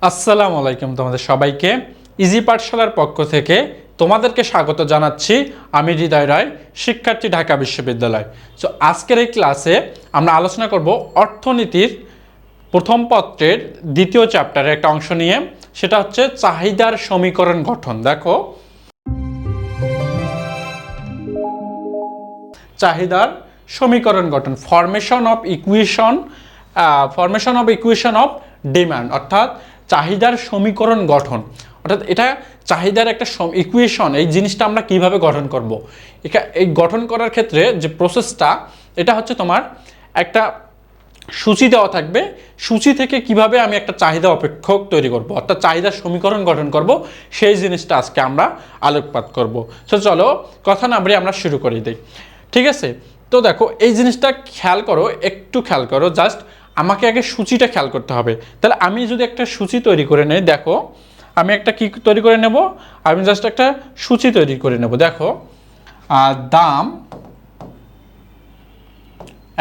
আসসালামু আলাইকুম তোমাদের সবাইকে ইজি পাঠশালার পক্ষ থেকে তোমাদেরকে স্বাগত জানাচ্ছি। আমি হৃদয় রায়, শিক্ষার্থী, ঢাকা বিশ্ববিদ্যালয়। সো আজকের এই ক্লাসে আমরা আলোচনা করব অর্থনীতির প্রথম পত্রের দ্বিতীয় চ্যাপ্টারের একটা অংশ নিয়ে, সেটা হচ্ছে চাহিদার সমীকরণ গঠন। দেখো, চাহিদার সমীকরণ গঠন, formation of equation of demand, অর্থাৎ চাহিদার সমীকরণ গঠন। অর্থাৎ এটা চাহিদার একটা ইকুয়েশন, এই জিনিসটা আমরা কিভাবে গঠন করব। এই গঠন করার ক্ষেত্রে যে প্রসেসটা, এটা হচ্ছে তোমার একটা সূচি দেওয়া থাকবে। সূচি থেকে কিভাবে আমি একটা চাহিদা অপেক্ষক তৈরি করব, অর্থাৎ চাহিদার সমীকরণ গঠন করব, সেই জিনিসটা আজকে আমরা আলোকপাত করব। সো চলো কথা না বাড়িয়ে আমরা শুরু করে দিই। ঠিক আছে, তো দেখো এই জিনিসটা খেয়াল করো, একটু খেয়াল করো। জাস্ট আমাকে আগে সূচিটা খেয়াল করতে হবে। তাহলে আমি যদি একটা সূচি তৈরি করে নেই, দেখো আমি একটা কি তৈরি করে নেব, আমি জাস্ট একটা সূচি তৈরি করে নেব। দেখো, দাম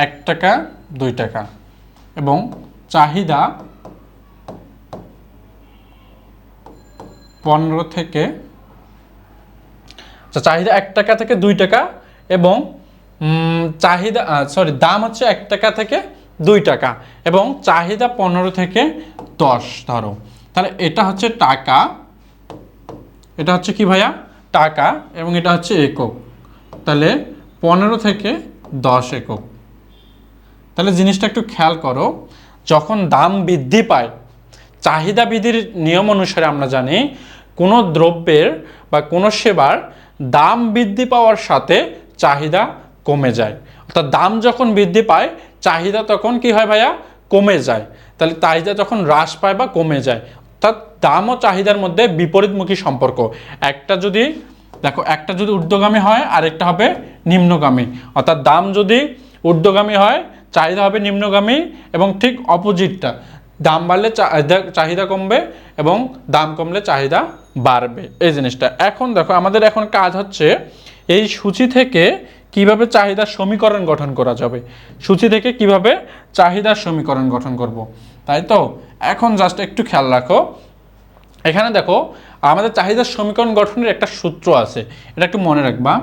1 টাকা 2 টাকা এবং চাহিদা 15 থেকে, চাহিদা 1 টাকা থেকে 2 টাকা এবং দাম হচ্ছে 1 টাকা থেকে 2 টাকা এবং চাহিদা 15 থেকে 10 ধরো। তাহলে এটা হচ্ছে টাকা, এটা হচ্ছে কি ভাইয়া, টাকা, এবং এটা হচ্ছে একক। তাহলে 15 থেকে 10 একক। তাহলে জিনিসটা একটু খেয়াল করো, যখন দাম বৃদ্ধি পায়, চাহিদা বৃদ্ধির নিয়ম অনুসারে আমরা জানি কোনো দ্রব্যের বা কোনো সেবার দাম বৃদ্ধি পাওয়ার সাথে চাহিদা কমে যায়। অর্থাৎ দাম যখন বৃদ্ধি পায়, চাহিদা তখন কি হয় ভাইয়া, কমে যায়। তাহলে চাহিদা যখন হ্রাস পায় বা কমে যায়, অর্থাৎ দাম ও চাহিদার মধ্যে বিপরীতমুখী সম্পর্ক। একটা যদি ঊর্ধ্বগামী হয়, আরেকটা হবে নিম্নগামী। অর্থাৎ দাম যদি ঊর্ধ্বগামী হয়, চাহিদা হবে নিম্নগামী, এবং ঠিক অপোজিটটা, দাম বাড়লে চাহিদা কমবে এবং দাম কমলে চাহিদা বাড়বে, এই জিনিসটা। এখন দেখো, আমাদের এখন কাজ হচ্ছে এই সূচি থেকে কিভাবে চাহিদার সমীকরণ গঠন করা যাবে, সূচি থেকে কিভাবে চাহিদার সমীকরণ গঠন করব, তাই তো। এখন জাস্ট একটু খেয়াল রাখো, এখানে দেখো আমাদের চাহিদার সমীকরণ গঠনের একটা সূত্র আছে, এটা একটু মনে রাখবা।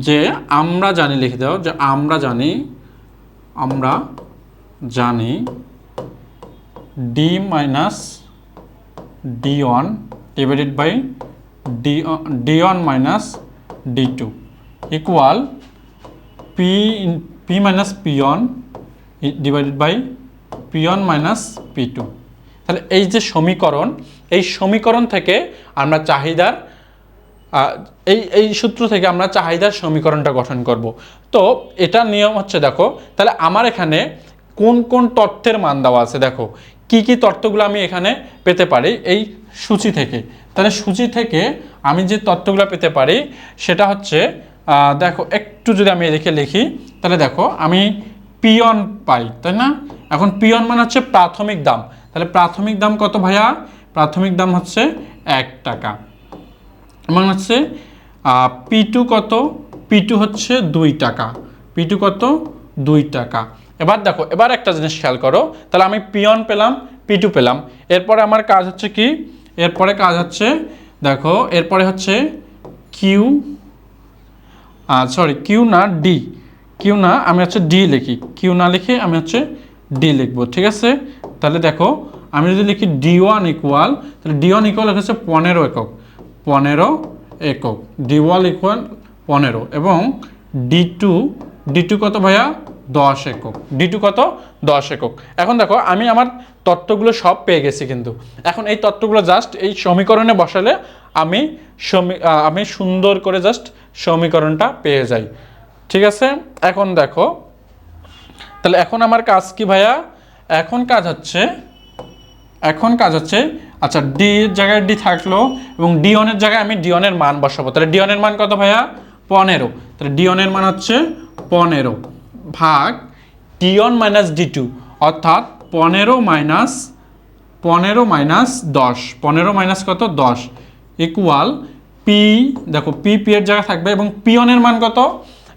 যে আমরা জানি, লিখে দাও যে আমরা জানি D minus D1 divided by D1 minus D2 equal P minus P1 divided by P1 minus P2। তাহলে এই যে সমীকরণ, এই সমীকরণ থেকে আমরা চাহিদার এই সূত্র থেকে আমরা চাহিদার সমীকরণটা গঠন করব। তো এটা নিয়ম হচ্ছে, দেখো তাহলে আমার এখানে কোন কোন তথ্যের মান দেওয়া আছে, দেখো কি কি তথ্যগুলো আমি এখানে পেতে পারি এই সূচি থেকে। তাহলে সূচি থেকে আমি যে তথ্যগুলো পেতে পারি সেটা হচ্ছে, দেখো একটু যদি আমি এদিকে লিখি, তাহলে দেখো আমি P1 পাই, তাই না। এখন P1 মানে হচ্ছে প্রাথমিক দাম। তাহলে প্রাথমিক দাম কত ভাইয়া, প্রাথমিক দাম হচ্ছে 1 টাকা। এবং হচ্ছে P2 কত, P2 হচ্ছে 2 টাকা, P2 কত, 2 টাকা। এবার দেখো, এবার একটা জিনিস খেয়াল করো, তাহলে আমি P1 পেলাম, P2 পেলাম। এরপরে আমার কাজ হচ্ছে কি, এরপরে কাজ হচ্ছে, দেখো এরপরে হচ্ছে কিউ না ডি, কিউ না, আমি হচ্ছে ডি লিখি, কিউ না লিখে আমি হচ্ছে ডি লিখবো, ঠিক আছে। তাহলে দেখো আমি যদি লিখি D1 ইকুয়াল, তাহলে D1 ইকুয়াল হচ্ছে 15 একক, 15 একক, D1 ইকুয়াল 15 এবং D2 কত ভাইয়া, 10 একক, D2 কত, 10 একক। এখন দেখো আমি আমার তত্ত্বগুলো সব পেয়ে গেছি, কিন্তু এখন এই তত্ত্বগুলো জাস্ট এই সমীকরণে বসালে আমি সুন্দর করে জাস্ট সমীকরণটা পেয়ে যাই, ঠিক আছে। এখন দেখো, তাহলে এখন আমার কাজ কি ভাইয়া, এখন কাজ হচ্ছে আচ্ছা, ডি এর জায়গায় ডি থাকলো এবং D1 এর জায়গায় আমি D1 এর মান বসাবো। তাহলে D1 এর মান কত ভাইয়া, 15। তাহলে D1 এর মান হচ্ছে 15 ভাগ D1 মাইনাস D2, অর্থাৎ 15 মাইনাস 10, 15 মাইনাস কত, 10 ইকুয়াল পি। দেখো পি এর জায়গায় থাকবে এবং P1 এর মান কত,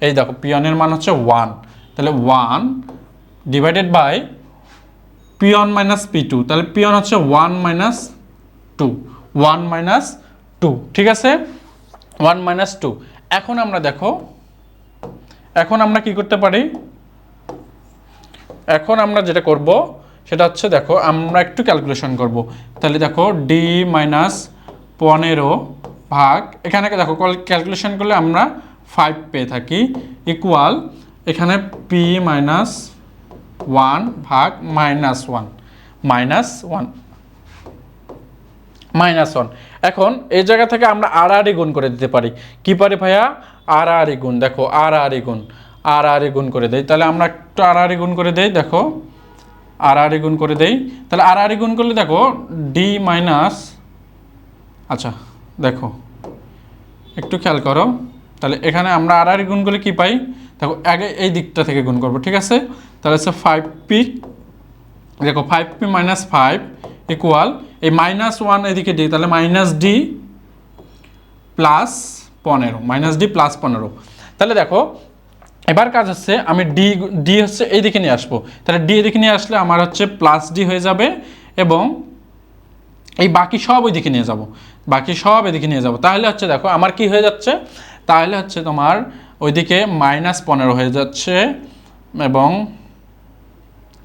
এই দেখো P1 এর মান হচ্ছে 1। তাহলে 1 divided by P1 minus P2, তাহলে P1 হচ্ছে 1 মাইনাস 2, 1 মাইনাস 2, ঠিক আছে, 1 মাইনাস 2। এখন আমরা দেখো, এখন আমরা কি করতে পারি, এখন আমরা যেটা করব সেটা হচ্ছে দেখো আমরা একটু ক্যালকুলেশন করব। তাহলে দেখো D মাইনাস 15 ভাগ, এখানে দেখো ক্যালকুলেশন করলে আমরা 5 পেয়ে থাকি, ইকুয়াল এখানে P মাইনাস 1 ভাগ মাইনাস 1, মাইনাস 1, মাইনাস 1। এখন এই জায়গা থেকে আমরা আর গুণ করে দিতে পারি। কি পারি ভাইয়া? আর গুণ, দেখো আর গুণ, আর গুণ করে দেই। তাহলে আমরা একটু আর গুণ করে দেই, দেখো আর গুণ করে দেই। তাহলে আর গুণ করলে দেখো ডি মাইনাস, আচ্ছা দেখো একটু খেয়াল করো, তাহলে এখানে আমরা আর গুণ করলে কি পাই, দেখো আগে এই দিকটা থেকে গুণ করবো, ঠিক আছে। তাহলে হচ্ছে 5p, দেখো 5p মাইনাস 5 ইকুয়াল এই মাইনাস 1 এদিকে ডি, তাহলে minus D plus 15, minus D plus 15। তাহলে দেখো এবার কাজ হচ্ছে আমি ডি হচ্ছে এইদিকে নিয়ে আসবো, তাহলে ডি এদিকে নিয়ে আসলে আমার হচ্ছে প্লাস ডি হয়ে যাবে, এবং এই বাকি সব ওইদিকে নিয়ে যাব, বাকি সব এদিকে নিয়ে যাব। তাহলে হচ্ছে দেখো আমার কি হয়ে যাচ্ছে, তাহলে হচ্ছে তোমার ওইদিকে মাইনাস 15 হয়ে যাচ্ছে, এবং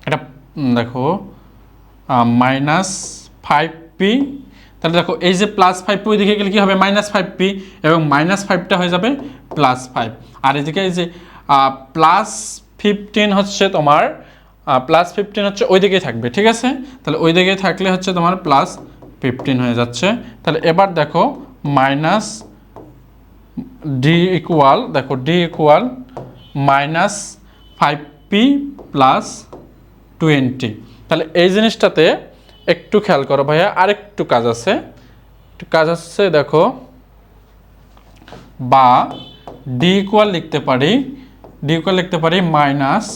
এটা দেখো মাইনাস 5p, তাহলে দেখো এই যে প্লাস 5p ওইদিকে গেলে কী হবে, মাইনাস 5p, এবং মাইনাস 5টা হয়ে যাবে প্লাস 5, আর এদিকে এই যে প্লাস 15 হচ্ছে তোমার, প্লাস 15 হচ্ছে ওই দিকেই থাকবে, ঠিক আছে। তাহলে ওই দিকেই থাকলে হচ্ছে তোমার প্লাস 15 হয়ে যাচ্ছে। তাহলে এবার দেখো মাইনাস ডি ইকুয়াল, দেখো D equal minus 5p plus 20। তাহলে এই জিনিসটাতে একটু খেয়াল করো ভাইয়া, আরেকটু কাজ আছে, একটু কাজ আছে, দেখো বা ডি ইকুয়াল লিখতে পারি, ডি ইকুয়াল লিখতে পারি মাইনাস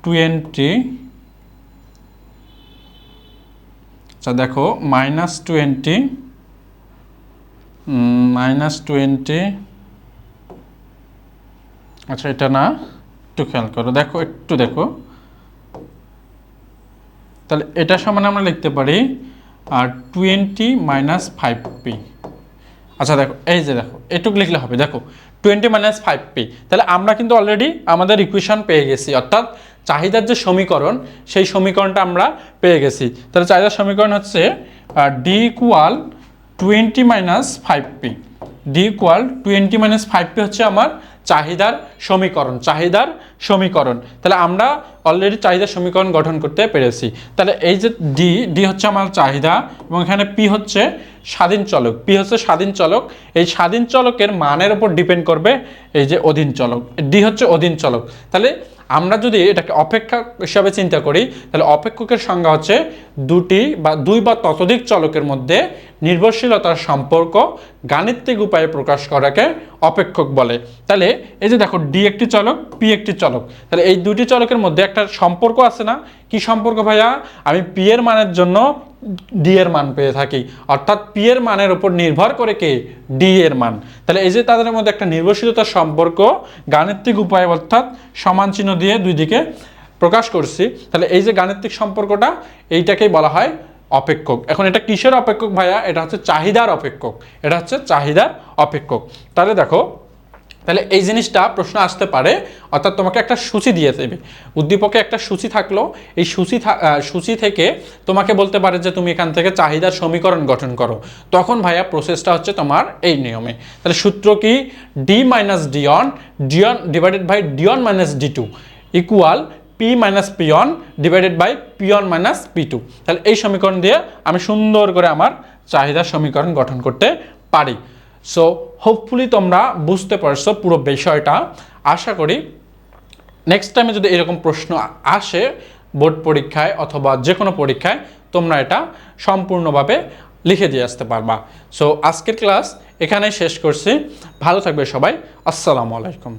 20, আচ্ছা দেখো মাইনাস 20, মাইনাস 20, আচ্ছা এটা না, একটু খেয়াল করো, দেখো একটু দেখো, তাহলে এটা সমান আমরা লিখতে পারি 20 মাইনাস 5p। আচ্ছা দেখো এই যে দেখো এটুকু লিখলে হবে, দেখো 20 মাইনাস 5p। তাহলে আমরা কিন্তু অলরেডি আমাদের ইকুয়েশন পেয়ে গেছি, অর্থাৎ চাহিদার যে সমীকরণ সেই সমীকরণটা আমরা পেয়ে গেছি। তাহলে চাহিদার সমীকরণ হচ্ছে D equal 20 minus 5p, D equal 20 minus 5p হচ্ছে আমার চাহিদার সমীকরণ, চাহিদার সমীকরণ। তাহলে আমরা অলরেডি চাহিদার সমীকরণ গঠন করতে পেরেছি। তাহলে এই যে ডি হচ্ছে আমার চাহিদা, এবং এখানে পি হচ্ছে স্বাধীন চলক, পি হচ্ছে স্বাধীন চলক। এই স্বাধীন চলকের মানের উপর ডিপেন্ড করবে এই যে অধীন চলক, ডি হচ্ছে অধীন চলক। তাহলে আমরা যদি এটাকে অপেক্ষক হিসাবে চিন্তা করি, তাহলে অপেক্ষকের সংজ্ঞা হচ্ছে দুই বা ততোধিক চলকের মধ্যে নির্ভরশীলতার সম্পর্ক গাণিতিক উপায়ে প্রকাশ করাকে অপেক্ষক বলে। তাহলে এই যে দেখো ডি একটি চলক, পি একটি চলক, তাহলে এই দুটি চলকের মধ্যে একটা সম্পর্ক আছে না? কি সম্পর্ক ভাইয়া? আমি পি এর মানের জন্য ডি এর মান পেয়ে থাকি, অর্থাৎ পি এর মানের উপর নির্ভর করে কে? ডি এর মান। তাহলে এই যে তাদের মধ্যে একটা নির্ভরশীলতার সম্পর্ক গাণিতিক উপায় অর্থাৎ সমান চিহ্ন দিয়ে দুই দিকে প্রকাশ করছি। তাহলে এই যে গাণিতিক সম্পর্কটা, এইটাকেই বলা হয় অপেক্ষক। এখন এটা কিসের অপেক্ষক ভাইয়া? এটা হচ্ছে চাহিদার অপেক্ষক, এটা হচ্ছে চাহিদার অপেক্ষক। তাহলে দেখো, তাহলে এই জিনিসটা প্রশ্ন আসতে পারে, অর্থাৎ তোমাকে একটা সূচি দিয়ে দেবে, উদ্দীপকে একটা সূচি থাকলো, এই সূচি থেকে তোমাকে বলতে পারে যে তুমি এখান থেকে চাহিদার সমীকরণ গঠন করো। তখন ভাইয়া প্রসেসটা হচ্ছে তোমার এই নিয়মে। তাহলে সূত্র কি? D minus D one divided by D one minus D two equal P minus P one divided by P one minus P two. তাহলে এই সমীকরণ দিয়ে আমি সুন্দর করে আমার চাহিদার সমীকরণ গঠন করতে পারি। সো হোপফুলি তোমরা বুঝতে পারছো পুরো বিষয়টা। আশা করি নেক্সট টাইমে যদি এরকম প্রশ্ন আসে বোর্ড পরীক্ষায় অথবা যে কোনো পরীক্ষায়, তোমরা এটা সম্পূর্ণভাবে লিখে দিয়ে আসতে পারবা। সো আজকের ক্লাস এখানেই শেষ করছি। ভালো থাকবে সবাই। আসসালামু আলাইকুম।